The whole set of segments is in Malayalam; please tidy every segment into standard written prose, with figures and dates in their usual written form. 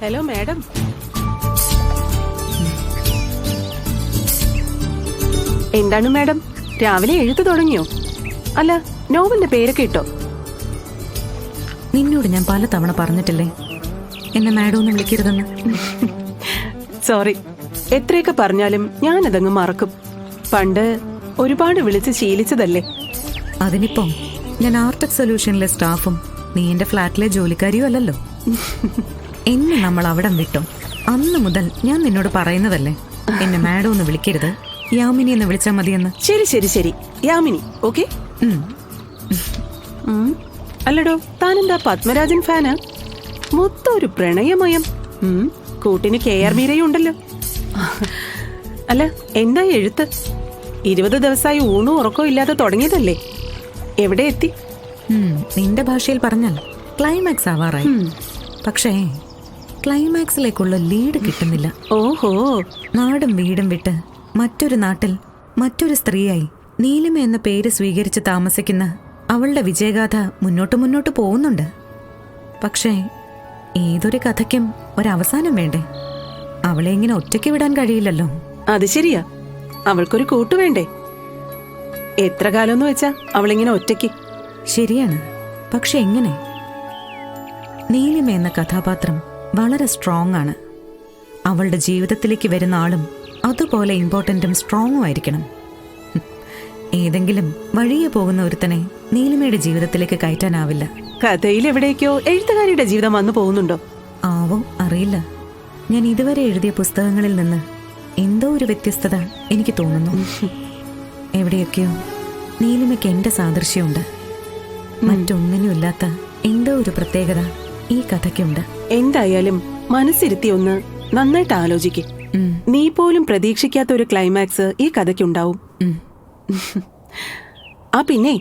Hello madam. എന്താണ് മാഡം, രാവിലെ എഴുത്ത് തുടങ്ങിയോ? അല്ല, നോവലിന്റെ പേരൊക്കെ ഇട്ടോ? നിന്നോട് ഞാൻ പല തവണ പറഞ്ഞിട്ടില്ലേ എന്നെ മാഡം ഒന്നും വിളിക്കരുതെന്ന്. സോറി, എത്രയൊക്കെ പറഞ്ഞാലും ഞാനതങ്ങ് മറക്കും. പണ്ട് ഒരുപാട് വിളിച്ച് ശീലിച്ചതല്ലേ. അതിനിപ്പം ഞാൻ ആർടെക് സൊല്യൂഷനിലെ സ്റ്റാഫും നീ എന്റെ ഫ്ലാറ്റിലെ ജോലിക്കാരിയും അല്ലല്ലോ. എന്നെ നമ്മൾ അവിടം വിട്ടോ അന്ന് മുതൽ ഞാൻ നിന്നോട് പറയുന്നതല്ലേ എന്നെ മാഡം ഒന്ന് വിളിക്കരുത്, യാമിനി എന്ന് വിളിച്ചാൽ മതിയെന്ന്. ശരി ശരി ശരി, യാമിനി. ഓക്കെ. അല്ലടോ, താനെന്താ പത്മരാജൻ ഫാനാ? മൊത്തം ഒരു പ്രണയമയം. കൂട്ടിന് KR മീരയും ഉണ്ടല്ലോ. അല്ല, എന്താ എഴുത്ത്? 20 ദിവസമായി ഊണും ഉറക്കവും ഇല്ലാതെ തുടങ്ങിയതല്ലേ? എവിടെ എത്തി? നിന്റെ ഭാഷയിൽ പറഞ്ഞാൽ ക്ലൈമാക്സ് ആവാറായി. പക്ഷേ ക്ലൈമാക്സിലേക്കുള്ള ലീഡ് കിട്ടുന്നില്ല. ഓഹോ. നാടും വീടും വിട്ട് മറ്റൊരു നാട്ടിൽ മറ്റൊരു സ്ത്രീയായി നീലിമ എന്ന പേര് സ്വീകരിച്ച് താമസിക്കുന്ന അവളുടെ വിജയഗാഥ മുന്നോട്ട് പോകുന്നുണ്ട്. പക്ഷേ ഏതൊരു കഥയ്ക്കും ഒരവസാനം വേണ്ടേ? അവളെ ഇങ്ങനെ ഒറ്റയ്ക്ക് വിടാൻ കഴിയില്ലല്ലോ. അത് ശരിയാ, അവൾക്കൊരു കൂട്ടു വേണ്ടേ? എത്ര കാലമെന്ന് വെച്ചാ അവളിങ്ങനെ ഒറ്റയ്ക്ക്? ശരിയാണ്, പക്ഷെ എങ്ങനെ? നീലിമ എന്ന കഥാപാത്രം വളരെ സ്ട്രോങ് ആണ്. അവളുടെ ജീവിതത്തിലേക്ക് വരുന്ന ആളും അതുപോലെ ഇമ്പോർട്ടന്റും സ്ട്രോങ്ങും ആയിരിക്കണം. ഏതെങ്കിലും വഴിയെ പോകുന്ന ഒരുത്തനെ നീലിമയുടെ ജീവിതത്തിലേക്ക് കയറ്റാനാവില്ല. കഥയിൽ എവിടേക്കോ എഴുത്തുകാരിയുടെ ജീവിതം വന്നു പോകുന്നുണ്ടോ? ആവോ, അറിയില്ല. ഞാൻ ഇതുവരെ എഴുതിയ പുസ്തകങ്ങളിൽ നിന്ന് എന്തോ ഒരു വ്യത്യസ്തത എനിക്ക് തോന്നുന്നു. എവിടെയൊക്കെയോ നീലിമയ്ക്ക് എന്റെ സാദൃശ്യമുണ്ട്. മറ്റൊന്നിനുമില്ലാത്ത എന്തോ ഒരു പ്രത്യേകത ഈ കഥയ്ക്കുണ്ട്. എന്തായാലും മനസ്സിരുത്തി ഒന്ന് നന്നായിട്ട് ആലോചിക്കും. നീ പോലും പ്രതീക്ഷിക്കാത്ത ഒരു ക്ലൈമാക്സ് ഈ കഥയ്ക്കുണ്ടാവും. ആ പിന്നെ,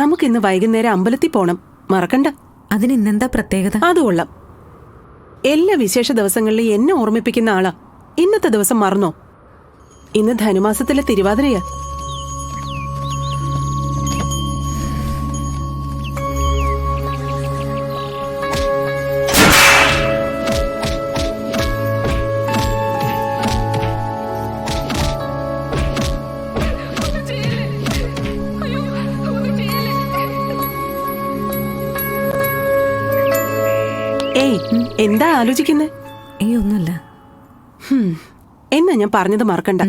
നമുക്കിന്ന് വൈകുന്നേരം അമ്പലത്തിൽ പോണം, മറക്കണ്ട. അതിന് ഇന്നെന്താ പ്രത്യേകത? അത് കൊള്ളാം. എല്ലാ വിശേഷ ദിവസങ്ങളിലും എന്നെ ഓർമ്മിപ്പിക്കുന്ന ആളാ. ഇന്നത്തെ ദിവസം മറന്നോ? ഇന്ന് ധനുമാസത്തിലെ തിരുവാതിരയാ. ഏയ്, എന്താ ആലോചിക്കുന്നേ? ഒന്നുമില്ല. എന്നാ ഞാൻ പറഞ്ഞത് മറക്കണ്ട.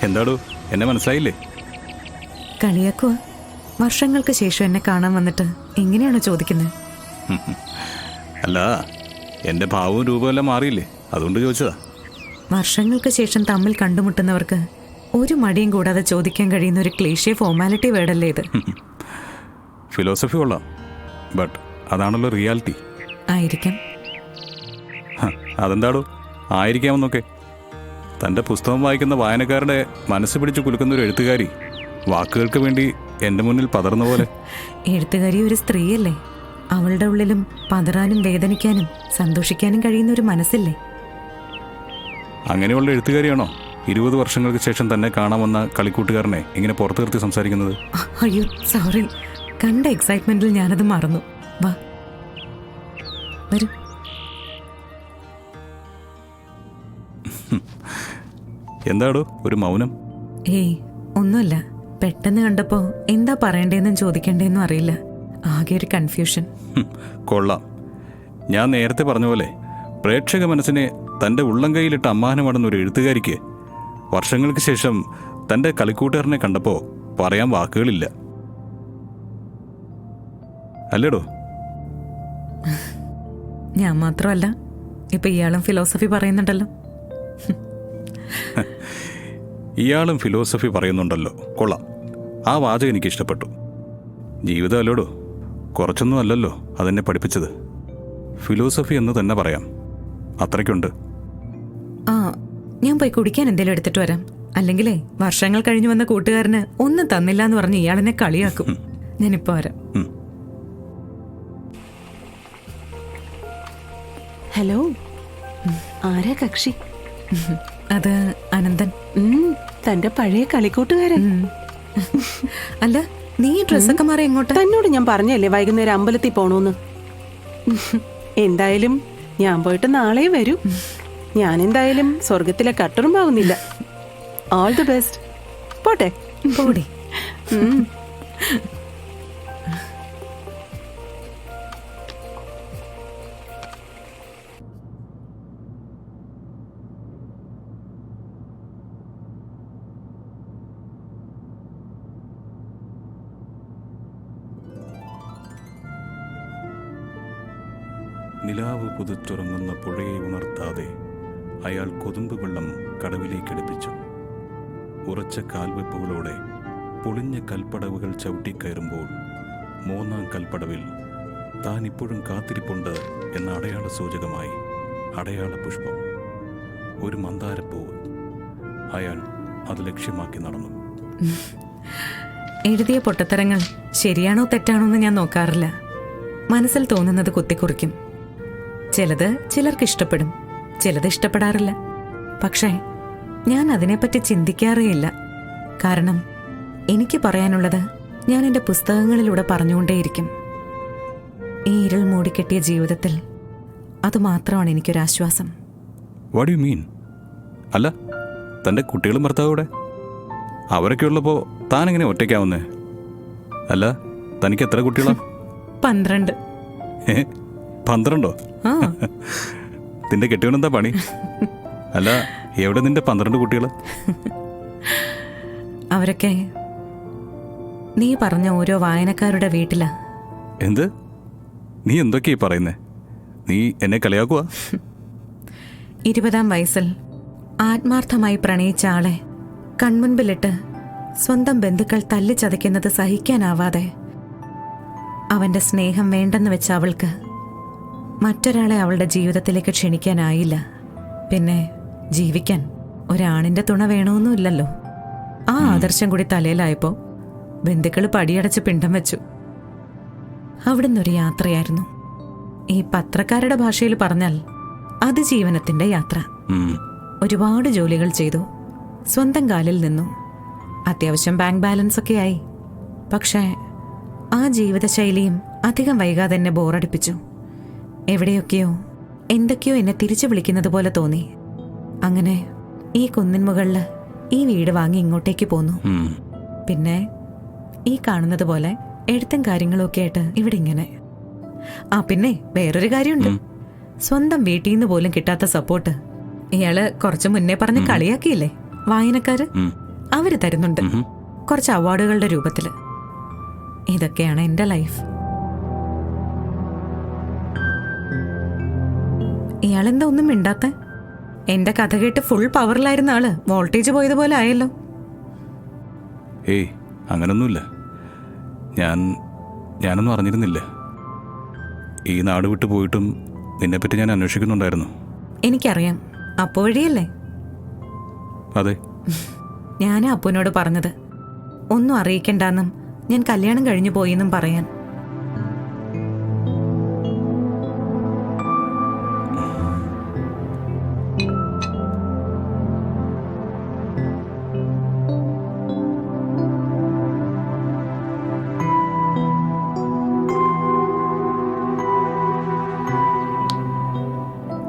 എന്താടോ, എന്നെ മനസ്സിലായില്ലേ? കളിയാക്കുക? വർഷങ്ങൾക്ക് ശേഷം എന്നെ കാണാൻ വന്നിട്ട് എങ്ങനെയാണോ ചോദിക്കുന്നത്? അല്ല, എന്റെ ഭാവവും രൂപമെല്ലാം മാറിയില്ലേ, അതുകൊണ്ട് ചോദിച്ചതാ. വർഷങ്ങൾക്ക് ശേഷം തമ്മിൽ കണ്ടുമുട്ടുന്നവർക്ക് ഒരു മടിയും കൂടാതെ ചോദിക്കാൻ കഴിയുന്ന ഒരു ക്ലീഷേ ഫോർമാലിറ്റി വേർഡല്ലേ ഇത്? ഫിലോസഫി കൊള്ളാം, ബട്ട് അതാണല്ലോ റിയാലിറ്റി. ആയിരിക്കാം. അതെന്താടോ ആയിരിക്കാമെന്നൊക്കെ? തൻ്റെ പുസ്തകം വായിക്കുന്ന വായനക്കാരുടെ മനസ്സ് പിടിച്ച് കുലുക്കുന്ന ഒരു എഴുത്തുകാരി വാക്കുകൾക്ക് വേണ്ടി എൻ്റെ മുന്നിൽ പതർന്ന പോലെ. എഴുത്തുകാരി ഒരു സ്ത്രീയല്ലേ? അവളുടെ ഉള്ളിലും പതറാനും വേദനിക്കാനും സന്തോഷിക്കാനും കഴിയുന്ന ഒരു മനസ്സില്ലേ? അങ്ങനെയുള്ള എഴുത്തുകാരിയാണോ 20 വർഷങ്ങൾക്ക് ശേഷം തന്നെ കാണാമെന്ന കളിക്കൂട്ടുകാരനെ ഇങ്ങനെ പുറത്തു നിർത്തി സംസാരിക്കുന്നത്? അയ്യോ സോറി, കണ്ട എക്സൈറ്റ്മെന്റിൽ ഞാനത് മറന്നു. വാ വരൂ. എന്താടോ ഒരു മൗനം? ഏയ് ഒന്നുമില്ല. പെട്ടെന്ന് കണ്ടപ്പോ എന്താ പറയണ്ടേന്നും ചോദിക്കണ്ടേന്നും അറിയില്ല. ആകെ ഒരു കൺഫ്യൂഷൻ. കൊള്ളാം. ഞാൻ നേരത്തെ പറഞ്ഞ പോലെ പ്രേക്ഷക മനസ്സിനെ തൻ്റെ ഉള്ളം കൈയിലിട്ട അമ്മാനമാണെന്നൊരു എഴുത്തുകാരിക്ക് വർഷങ്ങൾക്ക് ശേഷം തൻ്റെ കളിക്കൂട്ടുകാരനെ കണ്ടപ്പോൾ പറയാൻ വാക്കുകളില്ല. അല്ലേടോ? ഞാൻ മാത്രമല്ല, ഇപ്പൊ ഇയാളും ഫിലോസഫി പറയുന്നുണ്ടല്ലോ. ഇയാളും ഫിലോസഫി പറയുന്നുണ്ടല്ലോ. കൊള്ളാം. ആ വാചകം എനിക്ക് ഇഷ്ടപ്പെട്ടു. ജീവിതം അല്ലോടോ, കുറച്ചൊന്നും അല്ലല്ലോ അതെന്നെ പഠിപ്പിച്ചത്. ഫിലോസഫി എന്ന് തന്നെ പറയാം. അത്രയ്ക്കുണ്ട്. ആ, ഞാൻ പോയി കുടിക്കാൻ എന്തെങ്കിലും എടുത്തിട്ട് വരാം. അല്ലെങ്കിലേ വർഷങ്ങൾ കഴിഞ്ഞു വന്ന കൂട്ടുകാരന് ഒന്നും തന്നില്ല എന്ന് പറഞ്ഞ് ഇയാളെന്നെ കളിയാക്കും. ഞാനിപ്പോ വരാം. ഹലോ, ആരാ കക്ഷി? അത് അനന്തൻ. തന്റെ പഴയ കളിക്കൂട്ടുകാരൻ. അല്ല, നീ ഡ്രസ്സൊക്കെ മാറി എങ്ങോട്ടാ? തന്നോട് ഞാൻ പറഞ്ഞല്ലേ വൈകുന്നേരം അമ്പലത്തിൽ പോണോന്ന്. എന്തായാലും ഞാൻ പോയിട്ട് നാളെ വരൂ. ഞാൻ എന്തായാലും സ്വർഗത്തിലെ കട്ടുറുമ്പാവുന്നില്ല. All the best. പോട്ടെ. പോടി. നിലാവ് പുതുച്ചുറങ്ങുന്ന പുഴയെ ഉണർത്താതെ അയാൾ കൊതുമ്പ് വെള്ളം കടവിലേക്കടുപ്പിച്ചു. ഉറച്ച കാൽവെപ്പുകളോടെ പൊളിഞ്ഞ കൽപ്പടവുകൾ ചവിട്ടിക്കയറുമ്പോൾ മൂന്നാം കൽപ്പടവിൽ താൻ ഇപ്പോഴും കാത്തിരിപ്പുണ്ട് എന്ന അടയാള സൂചകമായി അടയാള പുഷ്പം, ഒരു മന്ദാരപ്പൂവ്. അയാൾ അത് ലക്ഷ്യമാക്കി നടന്നു. എഴുതിയ പൊട്ടത്തരങ്ങൾ ശരിയാണോ തെറ്റാണോ എന്ന് ഞാൻ നോക്കാറില്ല. മനസ്സിൽ തോന്നുന്നത് കുത്തിക്കുറിക്കും. ചിലത് ചിലർക്ക് ഇഷ്ടപ്പെടും, ചിലത് ഇഷ്ടപ്പെടാറില്ല. പക്ഷേ ഞാൻ അതിനെപ്പറ്റി ചിന്തിക്കാറേയില്ല. കാരണം എനിക്ക് പറയാനുള്ളത് ഞാൻ എൻ്റെ പുസ്തകങ്ങളിലൂടെ പറഞ്ഞുകൊണ്ടേയിരിക്കും. ഈ ഇരുൾ മൂടിക്കെട്ടിയ ജീവിതത്തിൽ അതുമാത്രമാണ് എനിക്കൊരാശ്വാസം. What you mean? അല്ല, തൻ്റെ കുട്ടികളും ഭർത്താവൂടെ അവരൊക്കെ ഉള്ളപ്പോൾ താൻ എങ്ങനെ ഒറ്റയ്ക്കാവുന്നേ? അല്ല, തനിക്ക് എത്ര കുട്ടികളാ? 12. 12? ആ, നിന്റെ കെട്ടിയവനെന്താ പണി? അല്ല, എവിടെ നിന്റെ 12 കുട്ടികൾ? അവരൊക്കെ നീ പറഞ്ഞ ഓരോ വായനക്കാരുടെ വീട്ടിലാ. എന്ത്? നീ എന്തൊക്കെയാ പറയുന്നേ? നീ എന്നെ കളിയാക്കുവാ? 20-ാം വയസ്സിൽ ആത്മാർത്ഥമായി പ്രണയിച്ച ആളെ കൺമുൻപിലിട്ട് സ്വന്തം ബന്ധുക്കൾ തല്ലിച്ചതയ്ക്കുന്നത് സഹിക്കാനാവാതെ അവന്റെ സ്നേഹം വേണ്ടെന്ന് വെച്ച അവൾക്ക് മറ്റൊരാളെ അവളുടെ ജീവിതത്തിലേക്ക് ക്ഷണിക്കാനായില്ല. പിന്നെ ജീവിക്കാൻ ഒരാണിന്റെ തുണ വേണമെന്നുമില്ലല്ലോ. ആ ആദർശം കൂടി തലയിലായപ്പോ ബന്ധുക്കൾ പടിയടച്ച് പിണ്ടം വെച്ചു. അവിടുന്നൊരു യാത്രയായിരുന്നു. ഈ പത്രക്കാരുടെ ഭാഷയിൽ പറഞ്ഞാൽ അതിജീവനത്തിന്റെ യാത്ര. ഒരുപാട് ജോലികൾ ചെയ്തു, സ്വന്തം കാലിൽ നിന്നു, അത്യാവശ്യം ബാങ്ക് ബാലൻസ് ഒക്കെ ആയി. പക്ഷേ ആ ജീവിതശൈലിയും അധികം വൈകാതെ എന്നെ ബോറടിപ്പിച്ചു. എവിടെയൊക്കെയോ എന്തൊക്കെയോ എന്നെ തിരിച്ചു വിളിക്കുന്നത് പോലെ തോന്നി. അങ്ങനെ ഈ കുന്നിൻ മുകളിൽ ഈ വീട് വാങ്ങി ഇങ്ങോട്ടേക്ക് പോന്നു. പിന്നെ ഈ കാണുന്നത് പോലെ എഴുത്തും കാര്യങ്ങളും ഒക്കെ ആയിട്ട് ഇവിടെ ഇങ്ങനെ. ആ, പിന്നെ വേറൊരു കാര്യമുണ്ട്. സ്വന്തം വീട്ടിൽ നിന്ന് പോലും കിട്ടാത്ത സപ്പോർട്ട് ഇയാള് കുറച്ചു മുന്നേ പറഞ്ഞ് കളിയാക്കിയില്ലേ വായനക്കാര്, അവര് തരുന്നുണ്ട് കുറച്ച് അവാർഡുകളുടെ രൂപത്തില്. ഇതൊക്കെയാണ് എന്റെ ലൈഫ്. ഇയാളെന്താ ഒന്നും മിണ്ടാത്ത? എന്റെ കഥ കേട്ട് ഫുൾ പവറിലായിരുന്ന ആള് വോൾട്ടേജ് പോയതുപോലെ ആയല്ലോ. ഏയ്, അങ്ങനൊന്നുമില്ല. ഞാനൊന്നും അറിഞ്ഞിരുന്നില്ല. ഈ നാട് വിട്ടു പോയിട്ടും നിന്നെപ്പറ്റി ഞാൻ അന്വേഷിക്കുന്നുണ്ടായിരുന്നു. എനിക്കറിയാം, അപ്പു വഴിയല്ലേ? അതെ. ഞാൻ അപ്പുവിനോട് പറഞ്ഞത് ഒന്നും അറിയിക്കണ്ടെന്നും ഞാൻ കല്യാണം കഴിഞ്ഞു പോയെന്നും പറയാൻ.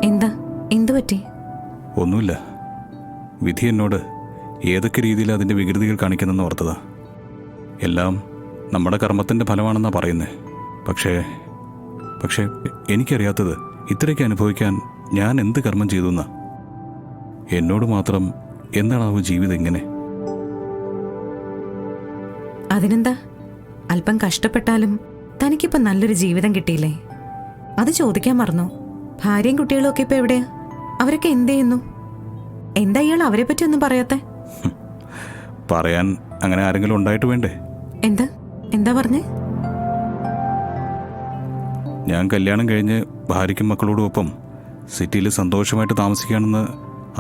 എന്താ, എന്തു പറ്റി? ഒന്നുമില്ല. വിധി എന്നോട് ഏതൊക്കെ രീതിയിൽ അതിൻ്റെ വികൃതികൾ കാണിക്കുന്നെന്ന് ഓർത്തതാ. എല്ലാം നമ്മുടെ കർമ്മത്തിൻ്റെ ഫലമാണെന്നാണ് പറയുന്നത്. പക്ഷേ എനിക്കറിയാത്തത് ഇത്രയ്ക്ക് അനുഭവിക്കാൻ ഞാൻ എന്ത് കർമ്മം ചെയ്തു എന്നാ. എന്നോട് മാത്രം എന്താണാവോ ജീവിതം ഇങ്ങനെ? അതിനെന്താ, അല്പം കഷ്ടപ്പെട്ടാലും തനിക്കിപ്പോൾ നല്ലൊരു ജീവിതം കിട്ടിയില്ലേ? അത് ചോദിക്കാൻ മറന്നു. ഭാര്യയും കുട്ടികളും ഒക്കെ ഇപ്പൊ എവിടെയാ? അവരൊക്കെ എന്ത് ചെയ്യുന്നു? എന്താ ഇയാൾ അവരെ പറ്റി ഒന്നും പറയാത്തെ? പറയാൻ അങ്ങനെ ആരെങ്കിലും ഉണ്ടായിട്ട് വേണ്ടേ? എന്താ പറഞ്ഞേ? ഞാൻ കല്യാണം കഴിഞ്ഞ് ഭാര്യയ്ക്കും മക്കളോടും ഒപ്പം സിറ്റിയിൽ സന്തോഷമായിട്ട് താമസിക്കുകയാണെന്ന്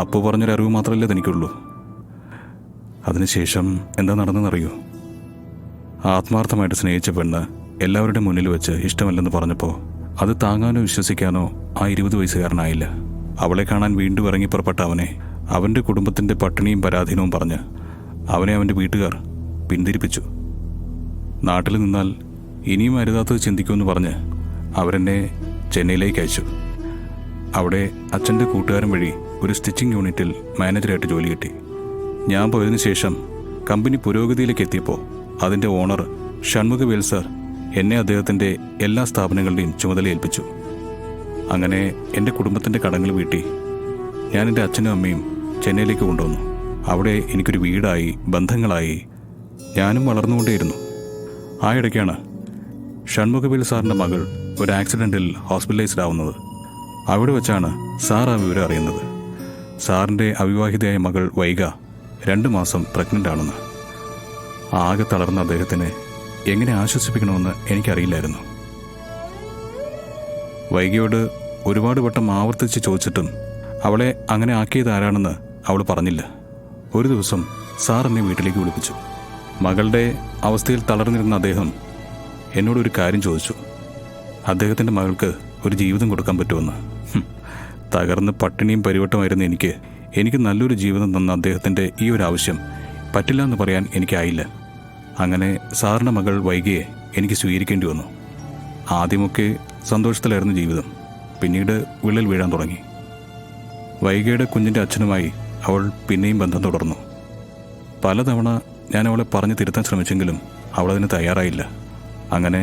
അപ്പു പറഞ്ഞൊരറിവ് മാത്രമല്ലേ തനിക്കുള്ളൂ. അതിനുശേഷം എന്താ നടന്നെന്നറിയോ? ആത്മാർത്ഥമായിട്ട് സ്നേഹിച്ച പെണ്ണ് എല്ലാവരുടെ മുന്നിൽ വെച്ച് ഇഷ്ടമല്ലെന്ന് പറഞ്ഞപ്പോൾ അത് താങ്ങാനോ വിശ്വസിക്കാനോ ആ 20 വയസ്സുകാരനായില്ല. അവളെ കാണാൻ വീണ്ടും ഇറങ്ങി പുറപ്പെട്ട അവനെ അവൻ്റെ കുടുംബത്തിൻ്റെ പട്ടിണിയും പരാധീനവും പറഞ്ഞ് അവനെ അവൻ്റെ വീട്ടുകാർ പിന്തിരിപ്പിച്ചു. നാട്ടിൽ നിന്നാൽ ഇനിയും അരുതാത്തത് ചിന്തിക്കുമെന്ന് പറഞ്ഞ് അവരെന്നെ ചെന്നൈയിലേക്ക് അയച്ചു. അവിടെ അച്ഛൻ്റെ കൂട്ടുകാരൻ വഴി ഒരു സ്റ്റിച്ചിങ് യൂണിറ്റിൽ മാനേജറായിട്ട് ജോലി കിട്ടി. ഞാൻ പോയതിനു ശേഷം കമ്പനി പുരോഗതിയിലേക്ക് എത്തിയപ്പോൾ അതിൻ്റെ ഓണർ ഷൺമുഖവേൽ സാർ എന്നെ അദ്ദേഹത്തിൻ്റെ എല്ലാ സ്ഥാപനങ്ങളുടെയും ചുമതല ഏൽപ്പിച്ചു. അങ്ങനെ എൻ്റെ കുടുംബത്തിൻ്റെ കടങ്ങൾ വീട്ടി ഞാൻ എൻ്റെ അച്ഛനും അമ്മയും ചെന്നൈയിലേക്ക് കൊണ്ടുവന്നു. അവിടെ എനിക്കൊരു വീടായി, ബന്ധങ്ങളായി, ഞാനും വളർന്നുകൊണ്ടേയിരുന്നു. ആ ഇടയ്ക്കാണ് ഷൺമുഖവേൽ സാറിൻ്റെ മകൾ ഒരു ആക്സിഡൻറ്റിൽ ഹോസ്പിറ്റലൈസ്ഡ് ആവുന്നത്. അവിടെ വെച്ചാണ് സാർ ആ വിവരം അറിയുന്നത്. സാറിൻ്റെ അവിവാഹിതയായ മകൾ വൈഗ 2 മാസം പ്രഗ്നൻ്റ് ആണെന്ന്. ആകെ തളർന്ന അദ്ദേഹത്തിനെ എങ്ങനെ ആശ്വസിപ്പിക്കണമെന്ന് എനിക്കറിയില്ലായിരുന്നു. വൈഗയോട് ഒരുപാട് വട്ടം ആവർത്തിച്ച് ചോദിച്ചിട്ടും അവളെ അങ്ങനെ ആക്കിയത് ആരാണെന്ന് അവൾ പറഞ്ഞില്ല. ഒരു ദിവസം സാർ എന്നെ വീട്ടിലേക്ക് വിളിപ്പിച്ചു. മകളുടെ അവസ്ഥയിൽ തളർന്നിരുന്ന അദ്ദേഹം എന്നോടൊരു കാര്യം ചോദിച്ചു. അദ്ദേഹത്തിൻ്റെ മകൾക്ക് ഒരു ജീവിതം കൊടുക്കാൻ പറ്റുമെന്ന്. തകർന്ന് പട്ടിണിയും പരിവട്ടമായിരുന്ന എനിക്ക് നല്ലൊരു ജീവിതം തന്ന അദ്ദേഹത്തിൻ്റെ ഈ ഒരു ആവശ്യം പറ്റില്ല എന്ന് പറയാൻ എനിക്കായില്ല. അങ്ങനെ സാറിൻ്റെ മകൾ വൈകിയെ എനിക്ക് സ്വീകരിക്കേണ്ടി വന്നു. ആദ്യമൊക്കെ സന്തോഷത്തിലായിരുന്നു ജീവിതം. പിന്നീട് വിള്ളൽ വീഴാൻ തുടങ്ങി. വൈകിയുടെ കുഞ്ഞിൻ്റെ അച്ഛനുമായി അവൾ പിന്നെയും ബന്ധം തുടർന്നു. പലതവണ ഞാൻ അവളെ പറഞ്ഞു തിരുത്താൻ ശ്രമിച്ചെങ്കിലും അവളതിന് തയ്യാറായില്ല. അങ്ങനെ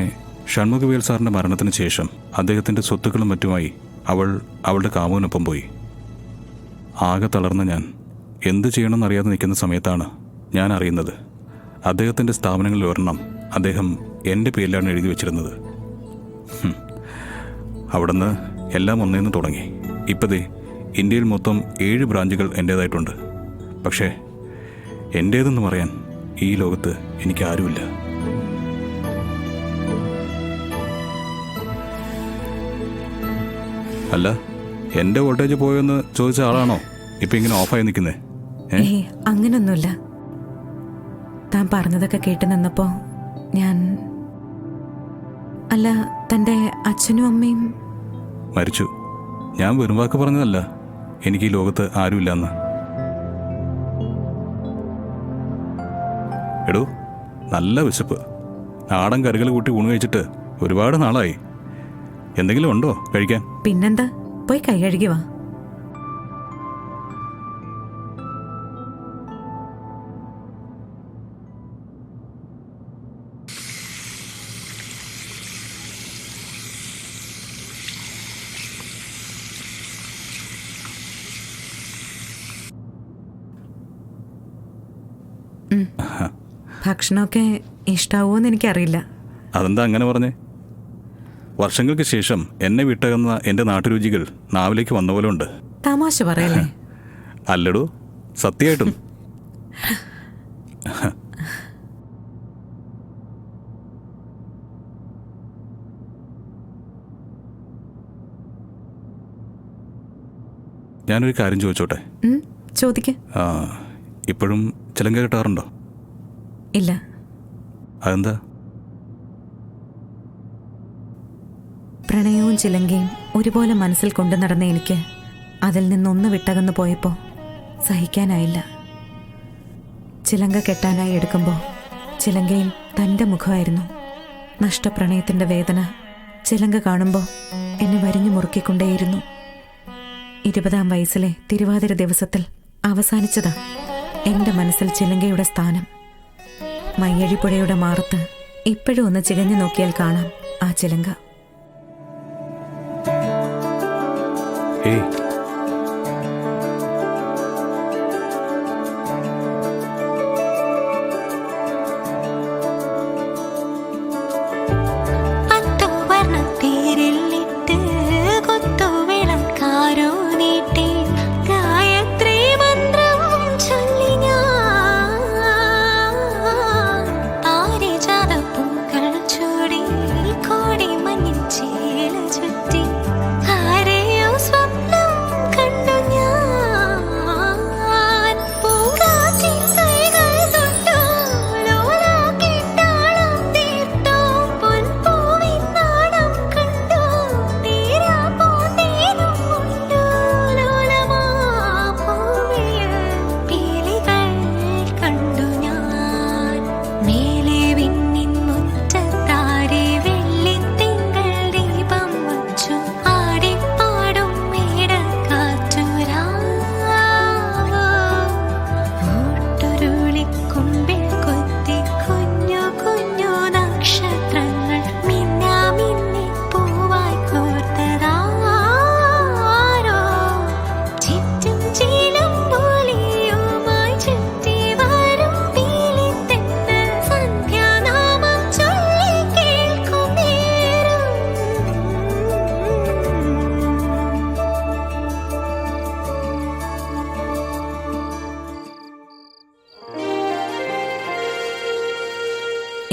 ഷൺമുഖവേൽ സാറിൻ്റെ മരണത്തിന് ശേഷം അദ്ദേഹത്തിൻ്റെ സ്വത്തുക്കളും മറ്റുമായി അവൾ അവളുടെ കാമുവിനൊപ്പം പോയി. ആകെ തളർന്ന ഞാൻ എന്ത് ചെയ്യണമെന്നറിയാതെ നിൽക്കുന്ന സമയത്താണ് ഞാൻ അറിയുന്നത് അദ്ദേഹത്തിൻ്റെ സ്ഥാപനങ്ങളിൽ ഒരെണ്ണം അദ്ദേഹം എൻ്റെ പേരിലാണ് എഴുതി വച്ചിരുന്നത്. അവിടുന്ന് എല്ലാം ഒന്നേന്ന് തുടങ്ങി. ഇപ്പതേ ഇന്ത്യയിൽ മൊത്തം 7 ബ്രാഞ്ചുകൾ എൻ്റേതായിട്ടുണ്ട്. പക്ഷേ എൻ്റേതെന്ന് പറയാൻ ഈ ലോകത്ത് എനിക്കാരുമില്ല. അല്ല, എൻ്റെ വോൾട്ടേജ് പോയെന്ന് ചോദിച്ച ആളാണോ ഇപ്പം ഇങ്ങനെ ഓഫായി നിൽക്കുന്നേ? അങ്ങനൊന്നുമില്ല. താൻ പറഞ്ഞതൊക്കെ കേട്ട് നിന്നപ്പോ അല്ല, തൻ്റെ അച്ഛനും അമ്മയും മരിച്ചു. ഞാൻ വെറും വാക്ക് പറഞ്ഞതല്ല എനിക്ക് ഈ ലോകത്ത് ആരുമില്ലെന്ന്. എടോ, നല്ല വിശപ്പ്. നാടൻ കറികൾ കൂട്ടി ഊണ് കഴിച്ചിട്ട് ഒരുപാട് നാളായി. എന്തെങ്കിലും ഉണ്ടോ കഴിക്കാൻ? പിന്നെന്താ, പോയി കൈ കഴുകി വാ. ഭക്ഷണമൊക്കെ ഇഷ്ടാവോന്ന് എനിക്കറിയില്ല. അതെന്താ അങ്ങനെ പറഞ്ഞേ? വർഷങ്ങൾക്ക് ശേഷം എന്നെ വിട്ടകന്ന എൻ്റെ നാട്ടുരുചികൾ നാവിലേക്ക് വന്ന പോലെ ഉണ്ട്. തമാശ പറയല്ലേ? അല്ലടോ, സത്യമായിട്ടും. ഞാനൊരു കാര്യം ചോദിച്ചോട്ടെ? ചോദിക്ക. ഇപ്പോഴും ചിലങ്ക കിട്ടാറുണ്ടോ? ഇല്ല. അതെന്താ? പ്രണയവും ചിലങ്കയും ഒരുപോലെ മനസ്സിൽ കൊണ്ടു നടന്ന എനിക്ക് അതിൽ നിന്നൊന്ന് വിട്ടകന്നു പോയപ്പോൾ സഹിക്കാനായില്ല. ചിലങ്ക കെട്ടാനായി എടുക്കുമ്പോൾ ചിലങ്കയിൽ തൻ്റെ മുഖമായിരുന്നു. നഷ്ടപ്രണയത്തിൻ്റെ വേദന ചിലങ്ക കാണുമ്പോൾ എന്നെ വരിഞ്ഞു മുറുക്കിക്കൊണ്ടേയിരുന്നു. 20-ാം വയസ്സിലെ തിരുവാതിര ദിവസത്തിൽ അവസാനിച്ചതാ എൻ്റെ മനസ്സിൽ ചിലങ്കയുടെ സ്ഥാനം. മയ്യഴിപ്പുഴയുടെ മാറത്ത് ഇപ്പോഴും ഒന്ന് ചികഞ്ഞു നോക്കിയാൽ കാണാം ആ ചിലങ്ക. ഏയ്,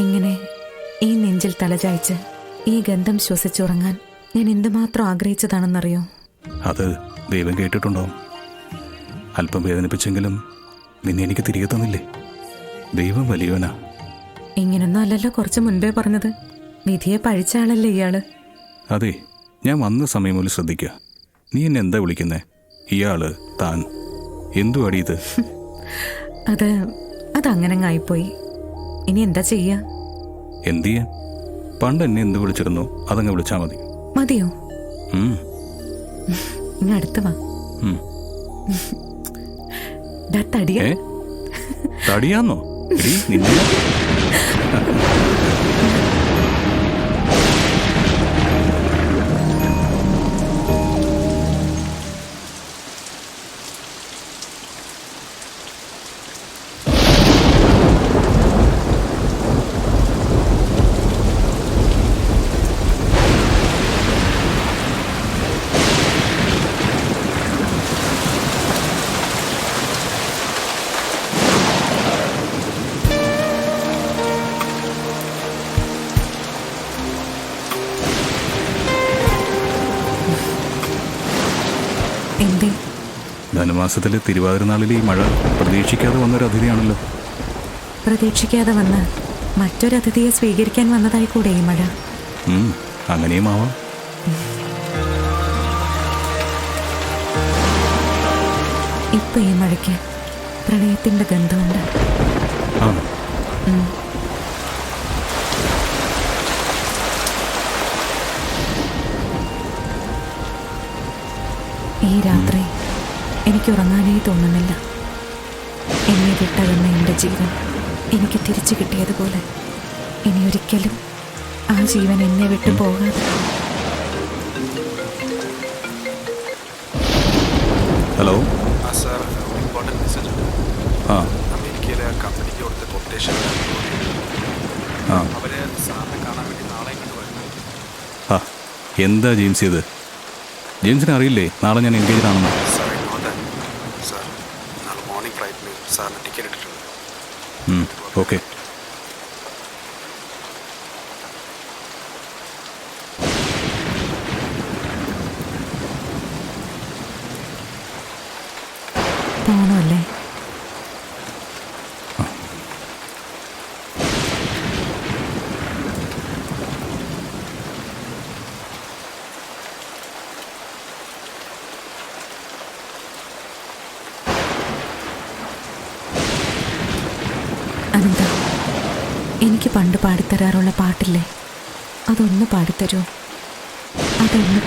ഇങ്ങനെ ഈ നെഞ്ചിൽ തലചായ്ച്ച് ഈ ഗന്ധം ശ്വസിച്ചുറങ്ങാൻ ഞാൻ എന്തുമാത്രം ആഗ്രഹിച്ചതാണെന്നറിയോ? അത് ദൈവം കേട്ടിട്ടുണ്ടാവും. അല്പം വേദനിപ്പിച്ചെങ്കിലും നിന്നെ എനിക്ക് തിരികെ തന്നില്ലേ. ദൈവം വലിയവനാ. ഇങ്ങനൊന്നും അല്ലല്ലോ കുറച്ച് മുൻപേ പറഞ്ഞത്. വിധിയെ പഴിച്ച ആളല്ലേ ഇയാള്? അതെ, ഞാൻ വന്ന സമയം മുതൽ ശ്രദ്ധിക്കുക. നീ എന്നെ എന്താ വിളിക്കുന്നേ? ഇയാള്, താൻ, എന്തു അടിയത്? അതങ്ങനെ ആയിപ്പോയി. ഇനി എന്താ ചെയ്യാ? എന്ത് ചെയ്യാൻ? പണ്ട് എന്നെ എന്ത് വിളിച്ചിരുന്നോ അതങ്ങ് വിളിച്ചാ മതി. മതിയോ? ഇനി അടുത്ത് വാ. തടിയാ? തടിയാന്നോ? നിന്നെ എന്തേ? ധനുമാസത്തിലെ തിരുവാതിരനാളിലെ ഈ മഴ പ്രതീക്ഷിക്കാതെ വന്നൊരു അതിഥിയാണല്ലോ. പ്രതീക്ഷിക്കാതെ വന്ന് മറ്റൊരു അതിഥിയെ സ്വീകരിക്കാൻ വന്നതായി കൂടെ ഈ മഴ. അങ്ങനെയും ആവാം. ഇപ്പൊ ഈ മഴയ്ക്ക് പ്രണയത്തിന്റെ ഗന്ധമുണ്ട്. ഈ രാത്രി എനിക്ക് ഉറങ്ങാനേ തോന്നുന്നില്ല. എന്നെ വിട്ടകന്ന എൻ്റെ ജീവൻ എനിക്ക് തിരിച്ചു കിട്ടിയതുപോലെ ഇനി ഒരിക്കലും ആ ജീവൻ എന്നെ വിട്ടു പോകാതെ. ഹലോ സാർ, ഇമ്പോർട്ടൻറ്റ് മെസ്സേജ് ഉണ്ട്. അമേരിക്കയിലെ കമ്പനിക്ക് കൊടുത്ത കൊട്ടേഷൻ അവര് സാറിനെ കാണാൻ വേണ്ടി നാളെ ഇങ്ങോട്ട് വരുന്നു. എന്താ ജെയിംസ് ഇത്? ജെയിംസിനെ അറിയില്ലേ നാളെ ഞാൻ എൻഗേജ് ആണെന്ന്? സാർ നാളെ മോർണിംഗ് ഫ്ലൈറ്റിന് സാറിന് ടിക്കറ്റ് ഇട്ടിട്ടുണ്ട്. ഓക്കെ. പോണല്ലേ? അനന്ത, എനിക്ക് പണ്ട് പാടിത്തരാറുള്ള പാട്ടില്ലേ, അതൊന്ന് പാടിത്തരുമോ? അതൊന്ന്.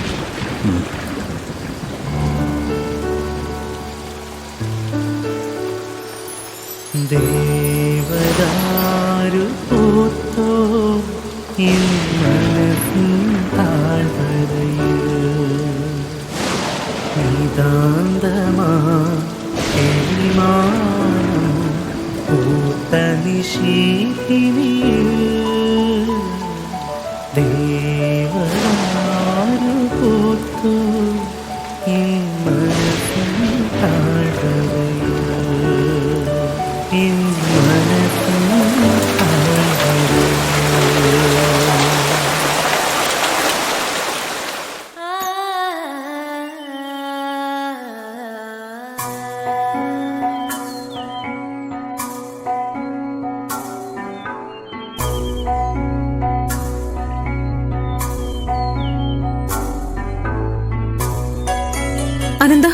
ദേവദാരു പൂത്തോ എൻ മനസ്സിൻ താഴ്വരയിൽ നിതാന്തമാ എളിമാനം പൂത്ത നിശീതിനിയിൽ ദേവദാരു പൂത്തോ എൻ മനസ്സിൻ താഴ്വരയിൽ എൻ മനസ്സിൻ താഴ്വരയിൽ. അനന്ത,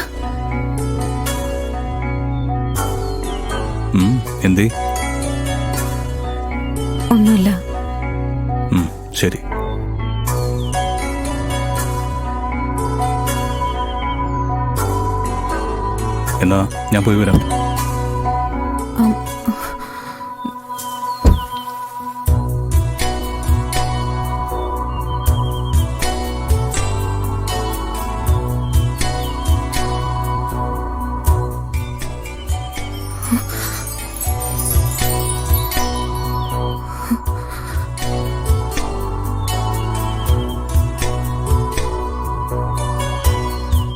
എന്തേ? ഒന്നുമില്ല. ശരി. എന്നാ ഞാൻ പോയി വരാം.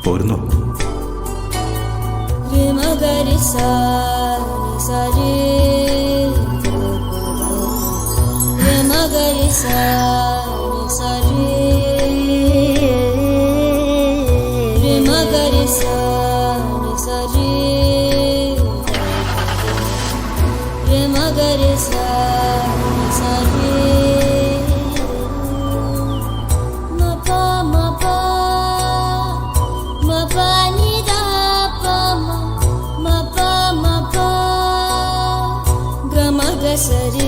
പോരുന്നു. Sari